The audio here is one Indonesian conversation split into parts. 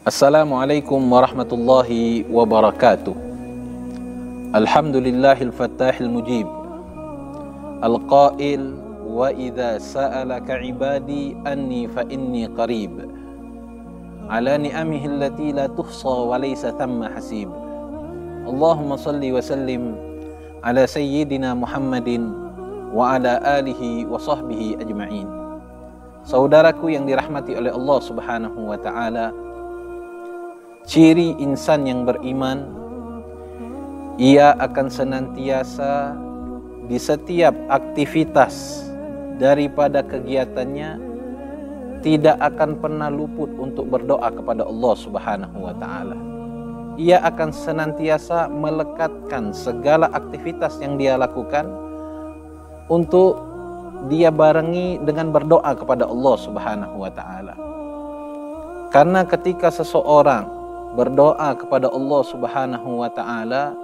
Assalamualaikum warahmatullahi wabarakatuh. Alhamdulillahil fattahil mujib. Al-qail wa idza sa'alaka ibadi anni fa inni qarib. Ala ni'amihi allati la tuhsa wa laysa thamma hasib. Allahumma salli wa sallim ala sayyidina Muhammadin wa ala alihi wa sahbihi ajma'in. Saudaraku yang dirahmati oleh Allah Subhanahu wa ta'ala, ciri insan yang beriman, ia akan senantiasa di setiap aktivitas daripada kegiatannya tidak akan pernah luput untuk berdoa kepada Allah Subhanahu wa ta'ala. Ia akan senantiasa melekatkan segala aktivitas yang dia lakukan untuk dia barengi dengan berdoa kepada Allah Subhanahu wa ta'ala. Karena ketika seseorang berdoa kepada Allah Subhanahu wa ta'ala,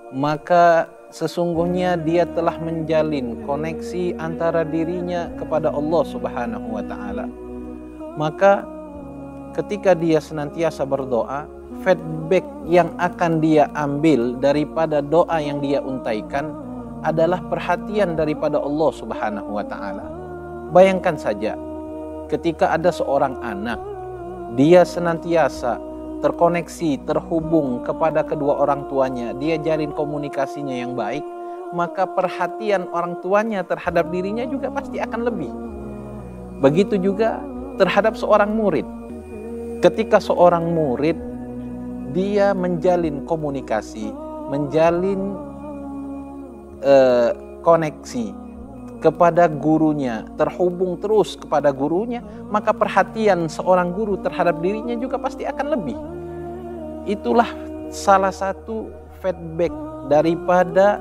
maka sesungguhnya dia telah menjalin koneksi antara dirinya kepada Allah Subhanahu wa ta'ala. Maka ketika dia senantiasa berdoa, feedback yang akan dia ambil daripada doa yang dia untaikan adalah perhatian daripada Allah Subhanahu wa ta'ala. Bayangkan saja ketika ada seorang anak, dia senantiasa terkoneksi, terhubung kepada kedua orang tuanya, dia jalin komunikasinya yang baik, maka perhatian orang tuanya terhadap dirinya juga pasti akan lebih. Begitu juga terhadap seorang murid. Ketika seorang murid dia menjalin komunikasi, menjalin koneksi kepada gurunya, terhubung terus kepada gurunya, maka perhatian seorang guru terhadap dirinya juga pasti akan lebih. Itulah salah satu feedback daripada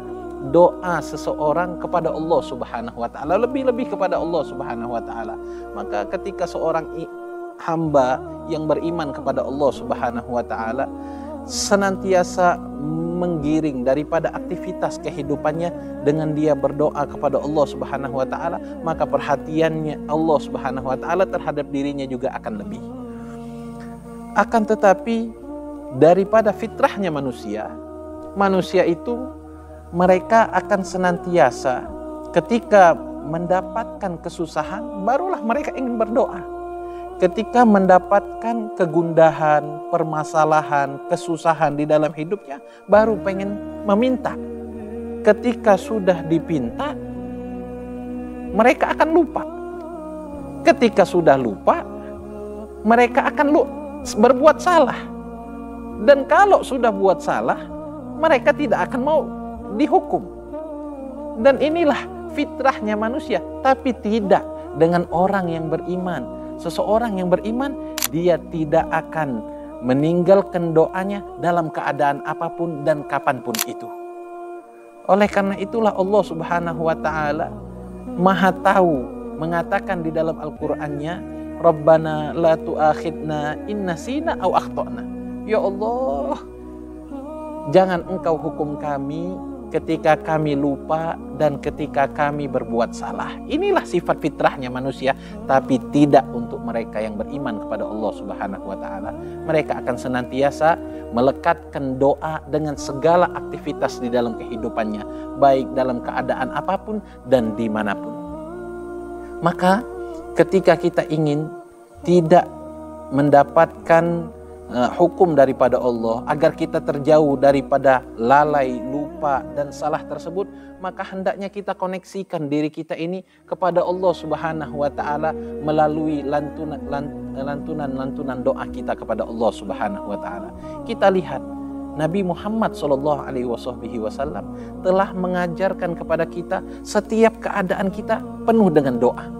doa seseorang kepada Allah Subhanahu wa ta'ala, lebih-lebih kepada Allah Subhanahu wa ta'ala. Maka ketika seorang hamba yang beriman kepada Allah Subhanahu wa ta'ala senantiasa menggiring daripada aktivitas kehidupannya dengan dia berdoa kepada Allah Subhanahu wa ta'ala, maka perhatiannya Allah Subhanahu wa ta'ala terhadap dirinya juga akan lebih. Akan tetapi daripada fitrahnya manusia itu mereka akan senantiasa ketika mendapatkan kesusahan barulah mereka ingin berdoa. Ketika mendapatkan kegundahan, permasalahan, kesusahan di dalam hidupnya, baru pengen meminta. Ketika sudah dipinta, mereka akan lupa. Ketika sudah lupa, mereka akan berbuat salah. Dan kalau sudah buat salah, mereka tidak akan mau dihukum. Dan inilah fitrahnya manusia, tapi tidak dengan orang yang beriman. Seseorang yang beriman, dia tidak akan meninggalkan doanya dalam keadaan apapun dan kapanpun itu. Oleh karena itulah Allah Subhanahu wa ta'ala Maha tahu mengatakan di dalam Al-Qur'annya, Rabbana la tu'akhidna in nasina aw akhtana. Ya Allah, jangan engkau hukum kami ketika kami lupa dan ketika kami berbuat salah. Inilah sifat fitrahnya manusia, tapi tidak untuk mereka yang beriman kepada Allah Subhanahu wa ta'ala. Mereka akan senantiasa melekatkan doa dengan segala aktivitas di dalam kehidupannya, baik dalam keadaan apapun dan dimanapun. Maka ketika kita ingin tidak mendapatkan hukum daripada Allah, agar kita terjauh daripada lalai, lupa dan salah tersebut, maka hendaknya kita koneksikan diri kita ini kepada Allah Subhanahu wa ta'ala melalui lantunan doa kita kepada Allah Subhanahu wa ta'ala. Kita lihat Nabi Muhammad SAW telah mengajarkan kepada kita setiap keadaan kita penuh dengan doa.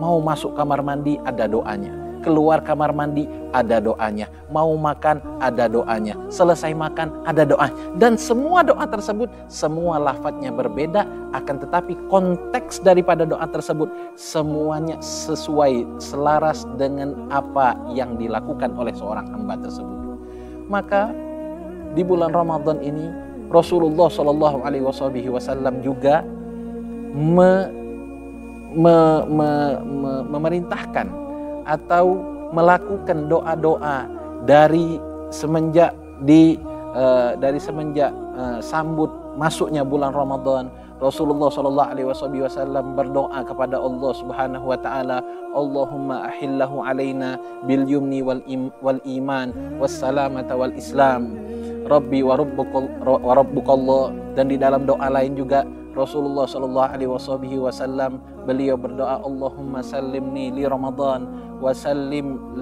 Mau masuk kamar mandi ada doanya, keluar kamar mandi ada doanya, mau makan ada doanya, selesai makan ada doa. Dan semua doa tersebut, semua lafadznya berbeda, akan tetapi konteks daripada doa tersebut semuanya sesuai, selaras dengan apa yang dilakukan oleh seorang hamba tersebut. Maka di bulan Ramadan ini Rasulullah SAW juga memerintahkan atau melakukan doa-doa dari semenjak sambut masuknya bulan Ramadan, Rasulullah Shallallahu Alaihi Wasallam berdoa kepada Allah Subhanahu Wa Taala, Allahumma ahillahu alaina bil yumni wal iman was salamata wal islam, Rabbi wa rabbukallah. Dan di dalam doa lain juga Rasulullah Shallallahu Alaihi Wasallam beliau berdoa, Allahumma sallimni li Ramadan wasallim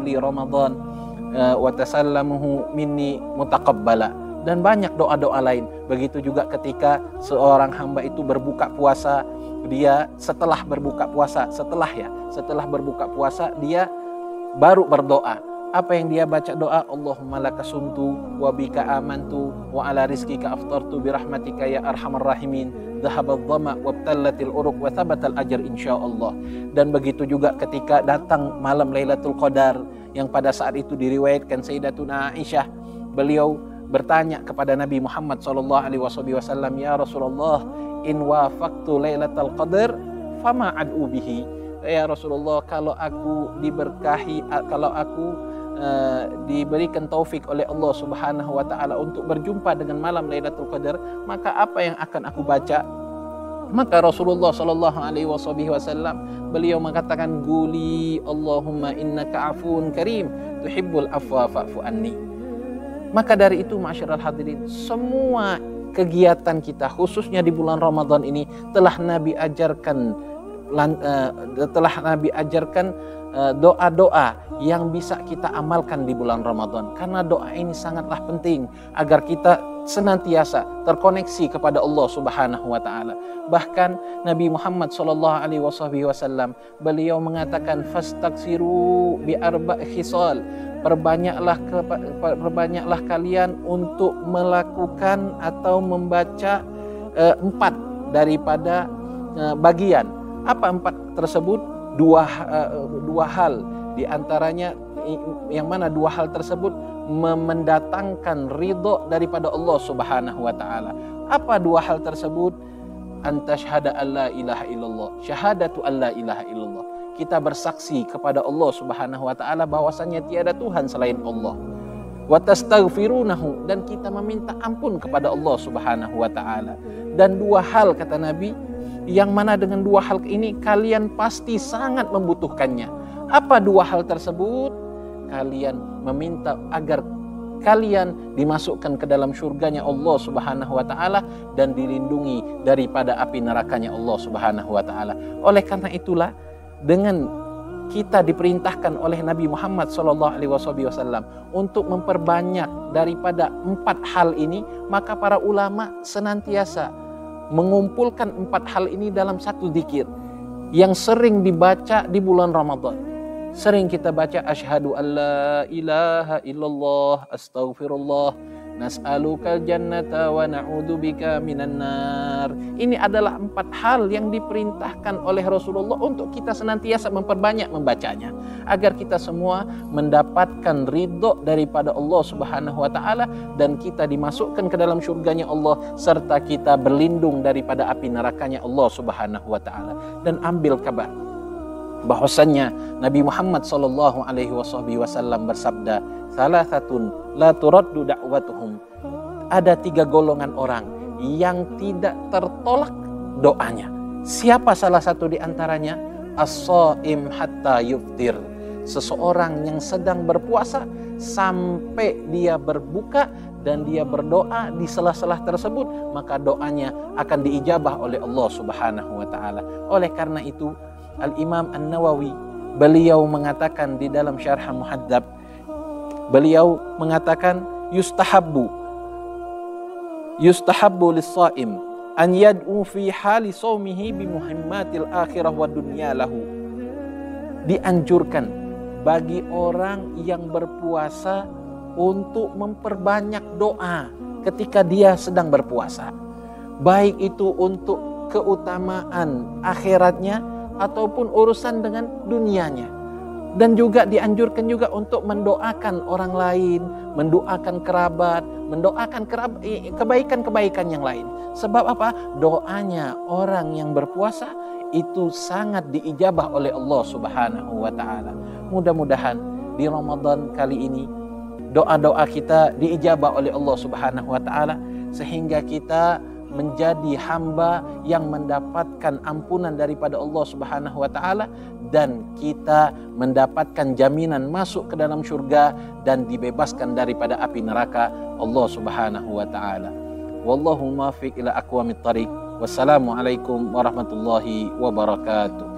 li Ramadan wa tasallamuhu minni mutaqabbala. Dan banyak doa-doa lain. Begitu juga ketika seorang hamba itu berbuka puasa, dia setelah berbuka puasa dia baru berdoa. Apa yang dia baca doa? Allahumma laka sumtu wa bika amantu wa ala rizqika aftartu birahmatika ya arhamar rahimin, dhahabadh dhama wabtallatil uruq wa thabatal ajr insyaallah. Dan begitu juga ketika datang malam Lailatul Qadar, yang pada saat itu diriwayatkan Sayyidatuna Aisyah, beliau bertanya kepada Nabi Muhammad SAW, ya Rasulullah, in wafaqtu Lailatul Qadar fama ad'u bihi. Ya Rasulullah, kalau aku diberkahi, kalau aku diberikan taufik oleh Allah Subhanahu wa taala untuk berjumpa dengan malam Lailatul Qadar, maka apa yang akan aku baca? Maka Rasulullah Shallallahu Alaihi Wasallam beliau mengatakan, Guli Allahumma innaka afun karim tuhibbul afwa fa'fu anni. Maka dari itu, ma'asyiral hadirin, semua kegiatan kita khususnya di bulan Ramadan ini telah Nabi ajarkan doa-doa yang bisa kita amalkan di bulan Ramadan. Karena doa ini sangatlah penting agar kita senantiasa terkoneksi kepada Allah Subhanahu wa taala. Bahkan Nabi Muhammad sallallahu alaihi wasallam beliau mengatakan, fastaghfiru bi arba' khisal. Perbanyaklah kalian untuk melakukan atau membaca 4 daripada bagian. Apa 4 tersebut? Dua hal. Di antaranya yang mana 2 hal tersebut mendatangkan ridho daripada Allah Subhanahu wa taala. Apa 2 hal tersebut? Antashhada alla ilaha illallah, syahadatu alla ilaha illallah. Kita bersaksi kepada Allah Subhanahu wa taala bahwasanya tiada Tuhan selain Allah. Wa tastaghfirunahu, dan kita meminta ampun kepada Allah Subhanahu wa taala. Dan 2 hal kata Nabi, yang mana dengan 2 hal ini kalian pasti sangat membutuhkannya. Apa 2 hal tersebut? Kalian meminta agar kalian dimasukkan ke dalam surganya Allah Subhanahu wa taala dan dilindungi daripada api nerakanya Allah Subhanahu wa taala. Oleh karena itulah, dengan kita diperintahkan oleh Nabi Muhammad SAW untuk memperbanyak daripada 4 hal ini, maka para ulama senantiasa mengumpulkan 4 hal ini dalam satu dzikir yang sering dibaca di bulan Ramadan. Sering kita baca, asyhadu alla ilaha illallah, astaghfirullah, nas'alukal jannata wa na'udzubika minan nar. Ini adalah 4 hal yang diperintahkan oleh Rasulullah untuk kita senantiasa memperbanyak membacanya, agar kita semua mendapatkan ridho daripada Allah Subhanahu wa taala dan kita dimasukkan ke dalam surganya Allah, serta kita berlindung daripada api nerakanya Allah Subhanahu wa taala. Dan ambil kabar bahwasannya Nabi Muhammad sallallahu alaihi wasallam bersabda, salasatun la turaddu da'watuhum. Ada 3 golongan orang yang tidak tertolak doanya. Siapa salah satu di antaranya? As-shaim hatta yuftir. Seseorang yang sedang berpuasa sampai dia berbuka dan dia berdoa di sela-sela tersebut, maka doanya akan diijabah oleh Allah Subhanahu wa taala. Oleh karena itu, Al-Imam An-Nawawi beliau mengatakan di dalam Syarh Muhadzab, beliau mengatakan yustahabbu lis-shaim an yad'u fi hali shaumihi bi muhimmatil akhirah wa dunya lahu. Dianjurkan bagi orang yang berpuasa untuk memperbanyak doa ketika dia sedang berpuasa, baik itu untuk keutamaan akhiratnya ataupun urusan dengan dunianya. Dan juga dianjurkan juga untuk mendoakan orang lain, mendoakan kerabat, kebaikan-kebaikan yang lain. Sebab apa? Doanya orang yang berpuasa itu sangat diijabah oleh Allah Subhanahu wa taala. Mudah-mudahan di Ramadan kali ini. Doa-doa kita diijabah oleh Allah Subhanahu wa taala sehingga kita menjadi hamba yang mendapatkan ampunan daripada Allah Subhanahu wa taala dan kita mendapatkan jaminan masuk ke dalam surga dan dibebaskan daripada api neraka Allah Subhanahu wa taala. Wallahu muwaffiq ila aqwamit thariq. Wassalamualaikum warahmatullahi wabarakatuh.